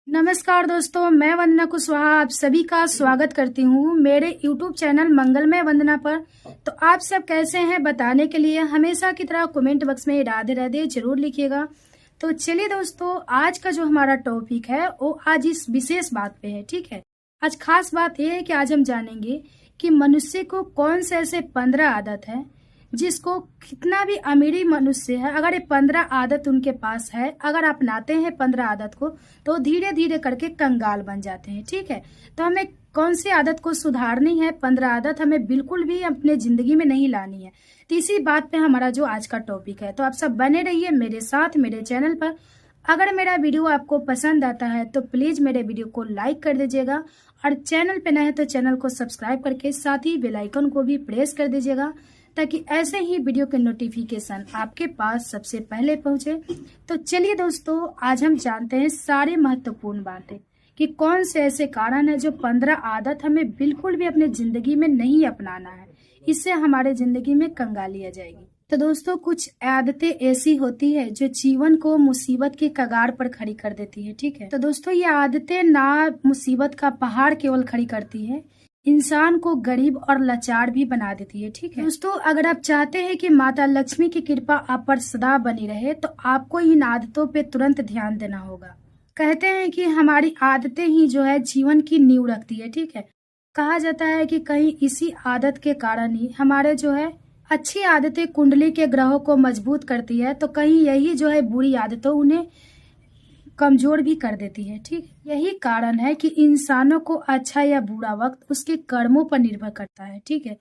नमस्कार दोस्तों, मैं वंदना कुशवाहा आप सभी का स्वागत करती हूँ मेरे YouTube चैनल मंगलमय वंदना पर। तो आप सब कैसे हैं बताने के लिए हमेशा की तरह कमेंट बॉक्स में राधे राधे जरूर लिखिएगा। तो चलिए दोस्तों, आज का जो हमारा टॉपिक है वो आज इस विशेष बात पे है। ठीक है, आज खास बात यह है कि आज हम जानेंगे कि मनुष्य को कौन से ऐसे 15 आदत है जिसको कितना भी अमीरी मनुष्य है, अगर ये 15 आदत उनके पास है, अगर अपनाते हैं 15 आदत को तो धीरे धीरे करके कंगाल बन जाते हैं। ठीक है, तो हमें कौन सी आदत को सुधारनी है, 15 आदत हमें बिल्कुल भी अपने जिंदगी में नहीं लानी है। तो इसी बात पे हमारा जो आज का टॉपिक है, तो आप सब बने रहिए मेरे साथ मेरे चैनल पर। अगर मेरा वीडियो आपको पसंद आता है तो प्लीज मेरे वीडियो को लाइक कर दीजिएगा, और चैनल पे नए हैं तो चैनल को सब्सक्राइब करके साथ ही बेल आइकन को भी प्रेस कर दीजिएगा, ताकि ऐसे ही वीडियो के नोटिफिकेशन आपके पास सबसे पहले पहुंचे। तो चलिए दोस्तों, आज हम जानते हैं सारी महत्वपूर्ण बातें कि कौन से ऐसे कारण है जो 15 आदत हमें बिल्कुल भी अपने जिंदगी में नहीं अपनाना है, इससे हमारे जिंदगी में कंगाली आ जाएगी। तो दोस्तों, कुछ आदतें ऐसी होती है जो जीवन को मुसीबत के कगार पर खड़ी कर देती है। ठीक है, तो दोस्तों ये आदतें ना मुसीबत का पहाड़ केवल खड़ी करती है, इंसान को गरीब और लाचार भी बना देती है। ठीक है दोस्तों, अगर आप चाहते हैं कि माता लक्ष्मी की कृपा आप पर सदा बनी रहे तो आपको इन आदतों पे तुरंत ध्यान देना होगा। कहते हैं कि हमारी आदतें ही जो है जीवन की नींव रखती है। ठीक है, कहा जाता है कि कहीं इसी आदत के कारण ही हमारे जो है अच्छी आदतें कुंडली के ग्रहों को मजबूत करती है, तो कहीं यही जो है बुरी आदतों उन्हें कमजोर भी कर देती है। ठीक, यही कारण है कि इंसानों को अच्छा या बुरा वक्त उसके कर्मों पर निर्भर करता है। ठीक है,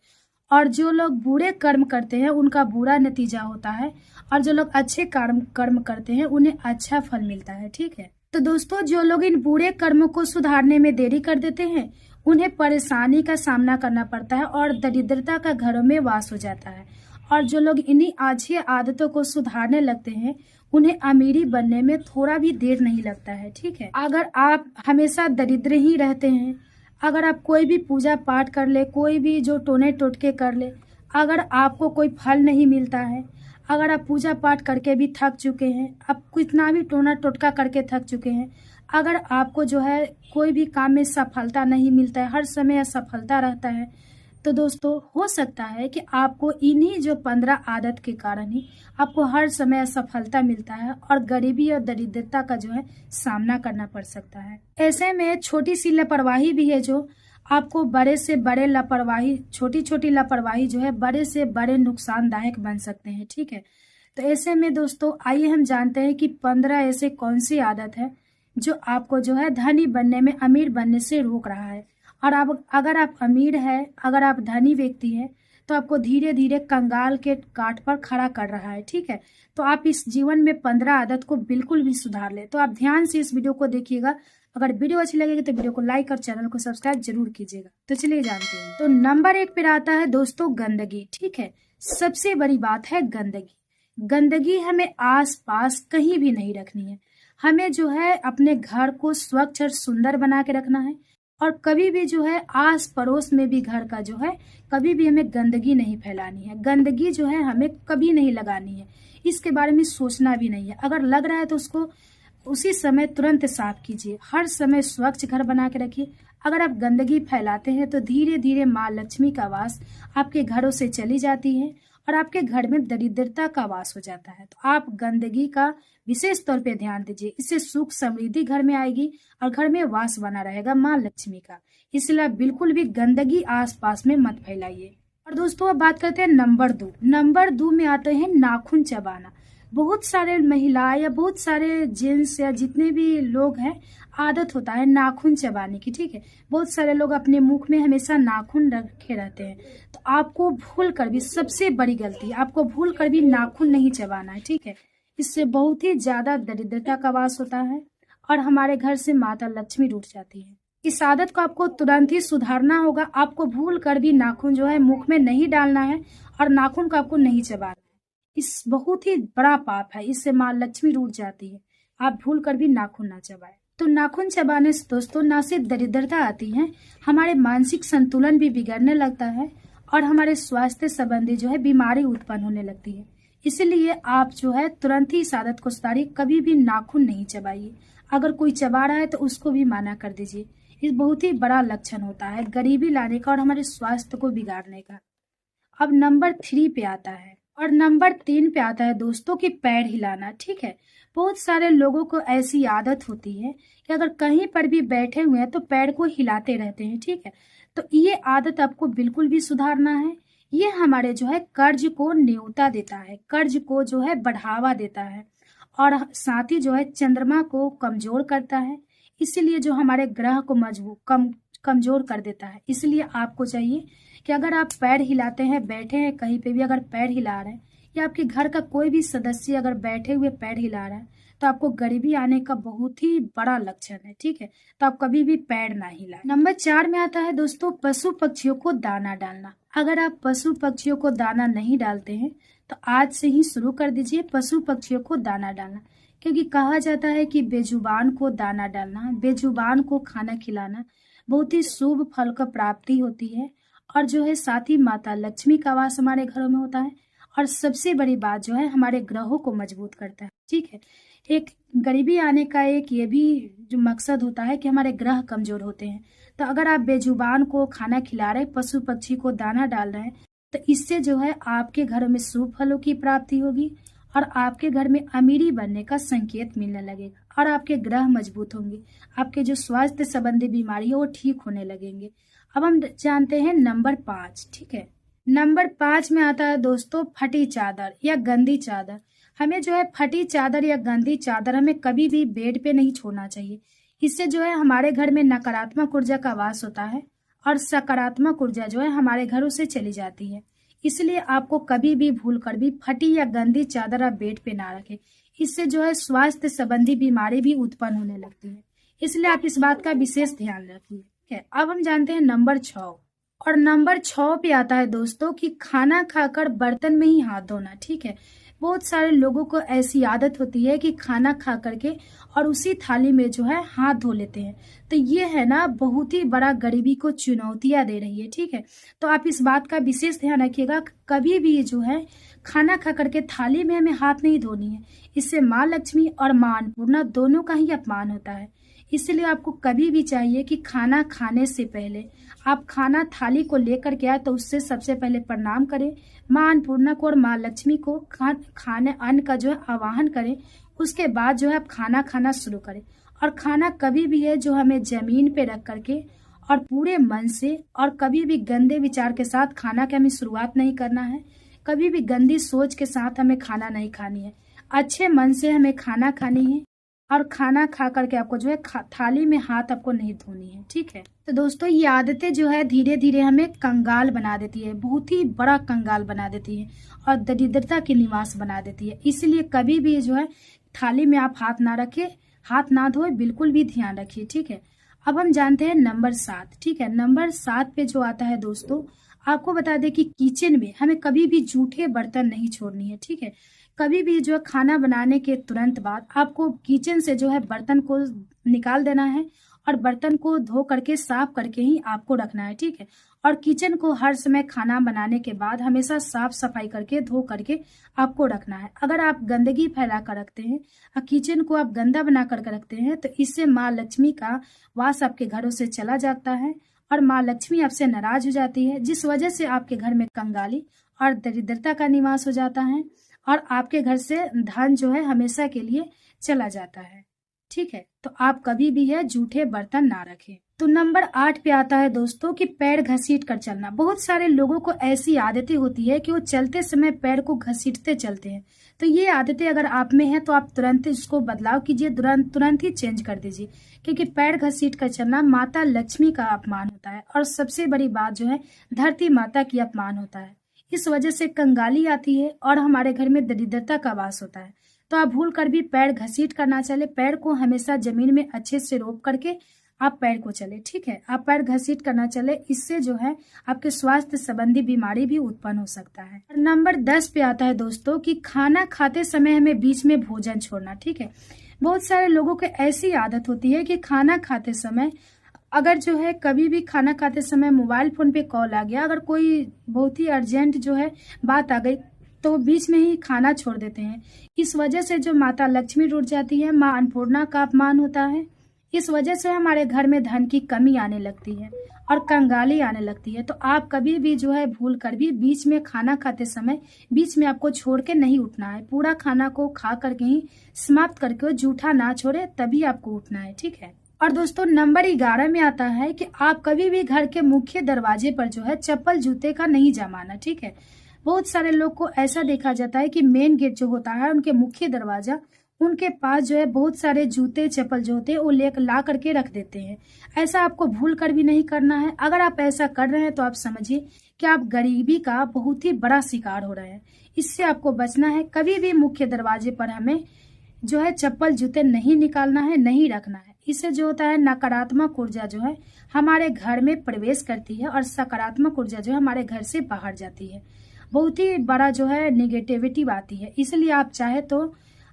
और जो लोग बुरे कर्म करते हैं उनका बुरा नतीजा होता है, और जो लोग अच्छे कर्म करते हैं उन्हें अच्छा फल मिलता है। ठीक है, तो दोस्तों जो लोग इन बुरे कर्मों को सुधारने में देरी कर देते हैं उन्हें परेशानी का सामना करना पड़ता है और दरिद्रता का घरों में वास हो जाता है। और जो लोग इन्हीं अच्छी आदतों को सुधारने लगते हैं उन्हें अमीरी बनने में थोड़ा भी देर नहीं लगता है। ठीक है, अगर आप हमेशा दरिद्र ही रहते हैं, अगर आप कोई भी पूजा पाठ कर ले, कोई भी जो टोने टोटके कर ले, अगर आपको कोई फल नहीं मिलता है, अगर आप पूजा पाठ करके भी थक चुके हैं, आप कितना भी टोना टोटका करके थक चुके हैं, अगर आपको जो है कोई भी काम में सफलता नहीं मिलता है, हर समय असफलता रहता है, तो दोस्तों हो सकता है कि आपको इन्हीं जो 15 आदत के कारण ही आपको हर समय असफलता मिलता है और गरीबी और दरिद्रता का जो है सामना करना पड़ सकता है। ऐसे में छोटी सी लापरवाही भी है जो आपको बड़े से बड़े लापरवाही, छोटी छोटी लापरवाही जो है बड़े से बड़े नुकसानदायक बन सकते हैं। ठीक है, तो ऐसे में दोस्तों आइए हम जानते हैं कि 15 ऐसे कौन सी आदत है जो आपको जो है धनी बनने में, अमीर बनने से रोक रहा है। और अब अगर आप अमीर है, अगर आप धनी व्यक्ति है, तो आपको धीरे धीरे कंगाल के काट पर खड़ा कर रहा है। ठीक है, तो आप इस जीवन में 15 आदत को बिल्कुल भी सुधार ले। तो आप ध्यान से इस वीडियो को देखिएगा, अगर वीडियो अच्छी लगेगी तो वीडियो को लाइक और चैनल को सब्सक्राइब जरूर कीजिएगा। तो चलिए जानते हैं। तो नंबर 1 पर आता है दोस्तों गंदगी। ठीक है, सबसे बड़ी बात है गंदगी। गंदगी हमें आस पास कहीं भी नहीं रखनी है। हमें जो है अपने घर को स्वच्छ और सुंदर बना के रखना है, और कभी भी जो है आस पड़ोस में भी घर का जो है कभी भी हमें गंदगी नहीं फैलानी है। गंदगी जो है हमें कभी नहीं लगानी है, इसके बारे में सोचना भी नहीं है। अगर लग रहा है तो उसको उसी समय तुरंत साफ कीजिए। हर समय स्वच्छ घर बना के रखिए। अगर आप गंदगी फैलाते हैं तो धीरे धीरे माँ लक्ष्मी का वास आपके घरों से चली जाती है और आपके घर में दरिद्रता का वास हो जाता है। तो आप गंदगी का विशेष तौर पे ध्यान दीजिए, इससे सुख समृद्धि घर में आएगी और घर में वास बना रहेगा माँ लक्ष्मी का। इसलिए आप बिल्कुल भी गंदगी आसपास में मत फैलाइए। और दोस्तों अब बात करते हैं नंबर 2। नंबर 2 में आते हैं नाखून चबाना। बहुत सारे महिलाएं या बहुत सारे जेंट्स या जितने भी लोग हैं आदत होता है नाखून चबाने की। ठीक है, बहुत सारे लोग अपने मुख में हमेशा नाखून रखे रहते हैं। तो आपको भूल कर भी, सबसे बड़ी गलती, आपको भूल कर भी नाखून नहीं चबाना है। ठीक है, इससे बहुत ही ज्यादा दरिद्रता का वास होता है और हमारे घर से माता लक्ष्मी रूठ जाती है। इस आदत को आपको तुरंत ही सुधारना होगा। आपको भूल कर भी नाखून जो है मुख में नहीं डालना है और नाखून को आपको नहीं चबाना है। इस बहुत ही बड़ा पाप है, इससे माँ लक्ष्मी रूठ जाती है। आप भूल कर भी नाखून ना चबाएं। तो नाखून चबाने से दोस्तों ना सिर्फ दरिद्रता आती है, हमारे मानसिक संतुलन भी बिगड़ने लगता है और हमारे स्वास्थ्य संबंधी जो है बीमारी उत्पन्न होने लगती है। इसलिए आप जो है तुरंत ही इस आदत को सुधारिए, कभी भी नाखून नहीं चबाइए। अगर कोई चबा रहा है तो उसको भी मना कर दीजिए। ये बहुत ही बड़ा लक्षण होता है गरीबी लाने का और हमारे स्वास्थ्य को बिगाड़ने का। अब नंबर 3 पे आता है और नंबर 3 पे आता है दोस्तों कि पैर हिलाना। ठीक है, बहुत सारे लोगों को ऐसी आदत होती है कि अगर कहीं पर भी बैठे हुए हैं तो पैर को हिलाते रहते हैं। ठीक है, तो ये आदत आपको बिल्कुल भी सुधारना है। ये हमारे जो है कर्ज को न्योता देता है, कर्ज को जो है बढ़ावा देता है और साथ ही जो है चंद्रमा को कमजोर करता है। इसीलिए जो हमारे ग्रह को कमजोर कर देता है। इसलिए आपको चाहिए कि अगर आप पैर हिलाते हैं, बैठे हैं कहीं पे भी अगर पैर हिला रहे हैं या आपके घर का कोई भी सदस्य अगर बैठे हुए पैर हिला रहा है तो आपको गरीबी आने का बहुत ही बड़ा लक्षण है। ठीक है, तो आप कभी भी पैर ना हिलाएं। नंबर 4 में आता है दोस्तों पशु पक्षियों को दाना डालना। अगर आप पशु पक्षियों को दाना नहीं डालते हैं तो आज से ही शुरू कर दीजिए पशु पक्षियों को दाना डालना, क्योंकि कहा जाता है कि बेजुबान को दाना डालना, बेजुबान को खाना खिलाना बहुत ही शुभ फल का प्राप्ति होती है और जो है साथ ही माता लक्ष्मी का वास हमारे घरों में होता है और सबसे बड़ी बात जो है हमारे ग्रहों को मजबूत करता है। ठीक है, एक गरीबी आने का एक ये भी जो मकसद होता है कि हमारे ग्रह कमजोर होते हैं। तो अगर आप बेजुबान को खाना खिला रहे, पशु पक्षी को दाना डाल रहे हैं तो इससे जो है आपके घरों में शुभ फलों की प्राप्ति होगी और आपके घर में अमीरी बनने का संकेत मिलने लगेगा और आपके ग्रह मजबूत होंगे। आपके जो स्वास्थ्य संबंधी बीमारी है वो ठीक होने लगेंगे। अब हम जानते हैं नंबर 5। ठीक है, नंबर 5 में आता है दोस्तों फटी चादर या गंदी चादर। हमें जो है फटी चादर या गंदी चादर हमें कभी भी बेड पे नहीं छोड़ना चाहिए। इससे जो है हमारे घर में नकारात्मक ऊर्जा का वास होता है और सकारात्मक ऊर्जा जो है हमारे घरों से चली जाती है। इसलिए आपको कभी भी भूल कर भी फटी या गंदी चादर आप बेड पे ना रखें। इससे जो है स्वास्थ्य संबंधी बीमारी भी उत्पन्न होने लगती है। इसलिए आप इस बात का विशेष ध्यान रखिए। ठीक है, अब हम जानते हैं नंबर 6 और नंबर 6 पे आता है दोस्तों कि खाना खाकर बर्तन में ही हाथ धोना। ठीक है, बहुत सारे लोगों को ऐसी आदत होती है कि खाना खा करके और उसी थाली में जो है हाथ धो लेते हैं। तो ये है ना बहुत ही बड़ा गरीबी को चुनौतियां दे रही है। ठीक है, तो आप इस बात का विशेष ध्यान रखिएगा, कभी भी जो है खाना खा करके थाली में हमें हाथ नहीं धोनी है। इससे माँ लक्ष्मी और माँ अन्नपूर्णा दोनों का ही अपमान होता है। इसलिए आपको कभी भी चाहिए कि खाना खाने से पहले आप खाना थाली को लेकर के आए तो उससे सबसे पहले प्रणाम करें, माँ अन्नपूर्णा को और माँ लक्ष्मी को खाने अन्न का जो है आवाहन करें। उसके बाद जो है आप खाना खाना शुरू करें। और खाना कभी भी है जो हमें जमीन पे रख करके और पूरे मन से और कभी भी गंदे विचार के साथ खाना की हमें शुरुआत नहीं करना है। कभी भी गंदी सोच के साथ हमें खाना नहीं खानी है। अच्छे मन से हमें खाना खानी है और खाना खा करके आपको जो है थाली में हाथ आपको नहीं धोनी है। ठीक है, तो दोस्तों ये आदतें जो है धीरे धीरे हमें कंगाल बना देती है, बहुत ही बड़ा कंगाल बना देती है और दरिद्रता के निवास बना देती है। इसलिए कभी भी जो है थाली में आप हाथ ना रखें, हाथ ना धोए, बिल्कुल भी ध्यान रखिए। ठीक है, अब हम जानते हैं नंबर 7। ठीक है, नंबर 7 पे जो आता है दोस्तों, आपको बता दें कि किचन में हमें कभी भी जूठे बर्तन नहीं छोड़नी है। ठीक है, कभी भी जो है खाना बनाने के तुरंत बाद आपको किचन से जो है बर्तन को निकाल देना है और बर्तन को धो करके साफ करके ही आपको रखना है। ठीक है, और किचन को हर समय खाना बनाने के बाद हमेशा साफ सफाई करके धो करके आपको रखना है। अगर आप गंदगी फैला कर रखते हैं और किचन को आप गंदा बना कर रखते हैं तो इससे माँ लक्ष्मी का वास आपके घरों से चला जाता है और माँ लक्ष्मी आपसे नाराज हो जाती है, जिस वजह से आपके घर में कंगाली और दरिद्रता का निवास हो जाता है और आपके घर से धन जो है हमेशा के लिए चला जाता है। ठीक है, तो आप कभी भी है जूठे बर्तन ना रखें। तो नंबर 8 पे आता है दोस्तों कि पैर घसीट कर चलना। बहुत सारे लोगों को ऐसी आदतें होती है कि वो चलते समय पैर को घसीटते चलते हैं। तो ये आदतें अगर आप में है तो आप तुरंत इसको बदलाव कीजिए, तुरंत ही चेंज कर दीजिए, क्योंकि पैर घसीट कर चलना माता लक्ष्मी का अपमान होता है और सबसे बड़ी बात जो है धरती माता की अपमान होता है। इस वजह से कंगाली आती है और हमारे घर में दरिद्रता का वास होता है। तो आप भूल कर भी पैर घसीट कर ना चले, पैर को हमेशा जमीन में अच्छे से रोक करके आप पैर को चले। ठीक है, आप पैर घसीट कर ना चले, इससे जो है आपके स्वास्थ्य संबंधी बीमारी भी उत्पन्न हो सकता है। नंबर 10 पे आता है दोस्तों कि खाना खाते समय हमें बीच में भोजन छोड़ना। ठीक है, बहुत सारे लोगों को ऐसी आदत होती है कि खाना खाते समय अगर जो है कभी भी खाना खाते समय मोबाइल फोन पे कॉल आ गया, अगर कोई बहुत ही अर्जेंट जो है बात आ गई तो वो बीच में ही खाना छोड़ देते हैं। इस वजह से जो माता लक्ष्मी रुठ जाती है, माँ अन्नपूर्णा का अपमान होता है। इस वजह से हमारे घर में धन की कमी आने लगती है और कंगाली आने लगती है। तो आप कभी भी जो है भूल कर भी बीच में खाना खाते समय बीच में आपको छोड़ के नहीं उठना है। पूरा खाना को खा करके ही समाप्त करके जूठा ना छोड़े, तभी आपको उठना है, ठीक है। और दोस्तों नंबर 11 में आता है कि आप कभी भी घर के मुख्य दरवाजे पर जो है चप्पल जूते का नहीं जमाना, ठीक है। बहुत सारे लोग को ऐसा देखा जाता है कि मेन गेट जो होता है, उनके मुख्य दरवाजा, उनके पास जो है बहुत सारे जूते चप्पल जो होते हैं वो ला करके रख देते हैं। ऐसा आपको भूल कर भी नहीं करना है। अगर आप ऐसा कर रहे हैं तो आप समझिए कि आप गरीबी का बहुत ही बड़ा शिकार हो रहे हैं। इससे आपको बचना है। कभी भी मुख्य दरवाजे पर हमें जो है चप्पल जूते नहीं निकालना है, नहीं रखना है। इससे जो होता है नकारात्मक ऊर्जा जो है हमारे घर में प्रवेश करती है और सकारात्मक ऊर्जा जो है हमारे घर से बाहर जाती है। बहुत ही बड़ा जो है निगेटिविटी आती है। इसलिए आप चाहे तो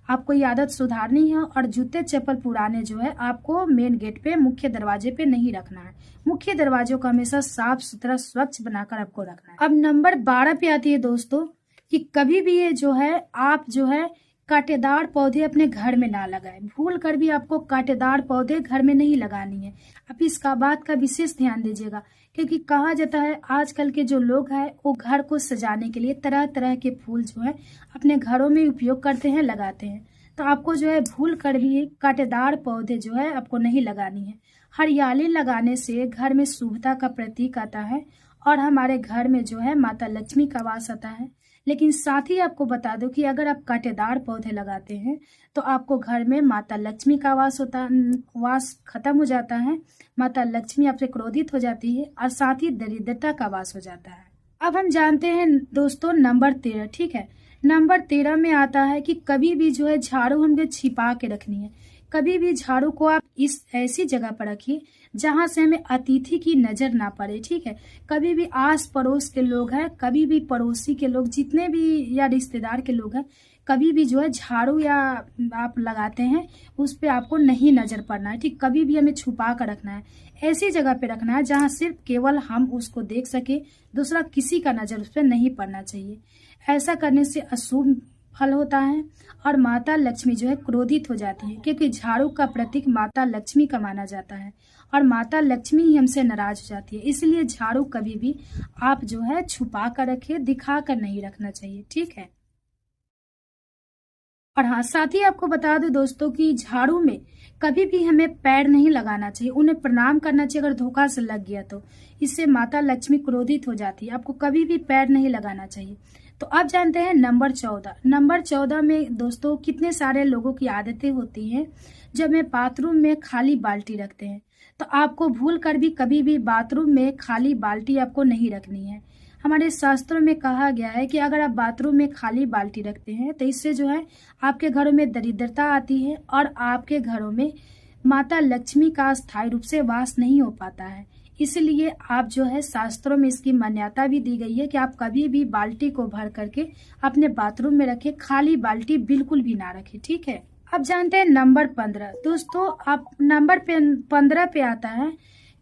आपको ये आदत सुधारनी है और जूते चप्पल पुराने जो है आपको मेन गेट पे मुख्य दरवाजे पे नहीं रखना है। मुख्य दरवाजों को हमेशा साफ सुथरा स्वच्छ बनाकर आपको रखना है। अब नंबर 12 पे आती है दोस्तों कि कभी भी ये जो है आप जो है कांटेदार पौधे अपने घर में ना लगाएं। भूल कर भी आपको कांटेदार पौधे घर में नहीं लगानी है। आप इसका बात का विशेष ध्यान दीजिएगा, क्योंकि कहा जाता है आजकल के जो लोग हैं वो घर को सजाने के लिए तरह तरह के फूल जो है अपने घरों में उपयोग करते हैं, लगाते हैं। तो आपको जो है भूल कर भी कांटेदार पौधे जो है आपको नहीं लगानी है। हरियाली लगाने से घर में शुभता का प्रतीक आता है और हमारे घर में जो है माता लक्ष्मी का वास आता है। लेकिन साथ ही आपको बता दो कि अगर आप कांटेदार पौधे लगाते हैं तो आपको घर में माता लक्ष्मी का वास खत्म हो जाता है। माता लक्ष्मी आपसे क्रोधित हो जाती है और साथ ही दरिद्रता का वास हो जाता है। अब हम जानते हैं दोस्तों नंबर 13, ठीक है। नंबर 13 में आता है कि कभी भी जो है झाड़ू हमें छिपा के रखनी है। कभी भी झाड़ू को आप इस ऐसी जगह पर रखिए जहां से हमें अतिथि की नजर ना पड़े, ठीक है। कभी भी आस पड़ोस के लोग हैं, कभी भी पड़ोसी के लोग, जितने भी या रिश्तेदार के लोग हैं, कभी भी जो है झाड़ू या आप लगाते हैं उस पे आपको नहीं नजर पड़ना है, ठीक। कभी भी हमें छुपा कर रखना है। ऐसी जगह पे रखना है जहां सिर्फ केवल हम उसको देख सके, दूसरा किसी का नजर उस पर नहीं पड़ना चाहिए। ऐसा करने से अशुभ फल होता है और माता लक्ष्मी जो है क्रोधित हो जाती है, क्योंकि झाड़ू का प्रतीक माता लक्ष्मी का माना जाता है और माता लक्ष्मी ही हमसे नाराज हो जाती है। इसलिए झाड़ू कभी भी आप जो है छुपा कर रखिए, दिखा कर नहीं रखना चाहिए, ठीक है। और हाँ, साथ ही आपको बता दूं दोस्तों कि झाड़ू में कभी भी हमें पैर नहीं लगाना चाहिए, उन्हें प्रणाम करना चाहिए। अगर धोखा से लग गया तो इससे माता लक्ष्मी क्रोधित हो जाती है। आपको कभी भी पैर नहीं लगाना चाहिए। तो अब जानते हैं नंबर 14। नंबर 14 में दोस्तों कितने सारे लोगों की आदतें होती हैं जब में बाथरूम में खाली बाल्टी रखते हैं। तो आपको भूल कर भी कभी भी बाथरूम में खाली बाल्टी आपको नहीं रखनी है। हमारे शास्त्रों में कहा गया है कि अगर आप बाथरूम में खाली बाल्टी रखते हैं तो इससे जो है आपके घरों में दरिद्रता आती है और आपके घरों में माता लक्ष्मी का स्थायी रूप से वास नहीं हो पाता है। इसलिए आप जो है शास्त्रों में इसकी मान्यता भी दी गई है कि आप कभी भी बाल्टी को भर करके अपने बाथरूम में रखें, खाली बाल्टी बिल्कुल भी ना रखें, ठीक है। अब जानते हैं नंबर 15। दोस्तों आप नंबर 15 पे आता है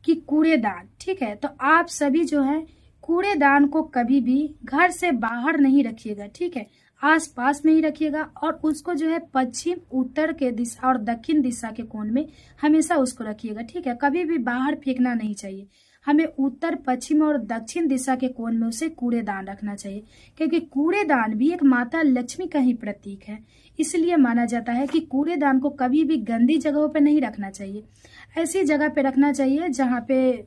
कि कूड़ेदान, ठीक है। तो आप सभी जो है कूड़ेदान को कभी भी घर से बाहर नहीं रखिएगा, ठीक है। आस पास में ही रखिएगा और उसको जो है पश्चिम, उत्तर के दिशा और दक्षिण दिशा के कोण में हमेशा उसको रखिएगा, ठीक है। कभी भी बाहर फेंकना नहीं चाहिए। हमें उत्तर, पश्चिम और दक्षिण दिशा के कोण में उसे कूड़ेदान रखना चाहिए, क्योंकि कूड़ेदान भी एक माता लक्ष्मी का ही प्रतीक है। इसलिए माना जाता है कि कूड़ेदान को कभी भी गंदी जगहों पर नहीं रखना चाहिए। ऐसी जगह पे रखना चाहिए जहाँ पे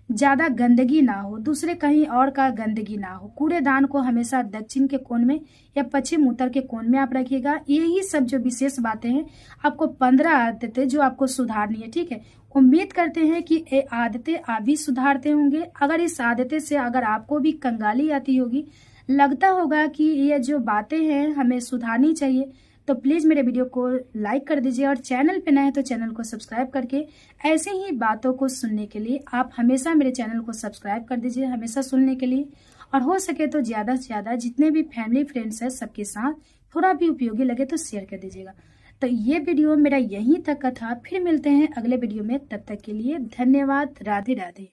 ज्यादा गंदगी ना हो, दूसरे कहीं और का गंदगी ना हो। कूड़ेदान को हमेशा दक्षिण के कोण में या पश्चिम उत्तर के कोण में आप रखिएगा। यही सब जो विशेष बातें हैं, आपको 15 आदतें जो आपको सुधारनी है, ठीक है। उम्मीद करते हैं कि ये आदतें आप भी सुधारते होंगे। अगर इस आदतें से अगर आपको भी कंगाली आती होगी, लगता होगा कि ये जो बातें हैं हमें सुधारनी चाहिए, तो प्लीज मेरे वीडियो को लाइक कर दीजिए और चैनल पे नए हैं तो चैनल को सब्सक्राइब करके ऐसे ही बातों को सुनने के लिए आप हमेशा मेरे चैनल को सब्सक्राइब कर दीजिए, हमेशा सुनने के लिए। और हो सके तो ज्यादा से ज्यादा जितने भी फैमिली फ्रेंड्स हैं सबके साथ थोड़ा भी उपयोगी लगे तो शेयर कर दीजिएगा। तो ये वीडियो मेरा यहीं तक का था। फिर मिलते हैं अगले वीडियो में, तब तक के लिए धन्यवाद। राधे राधे।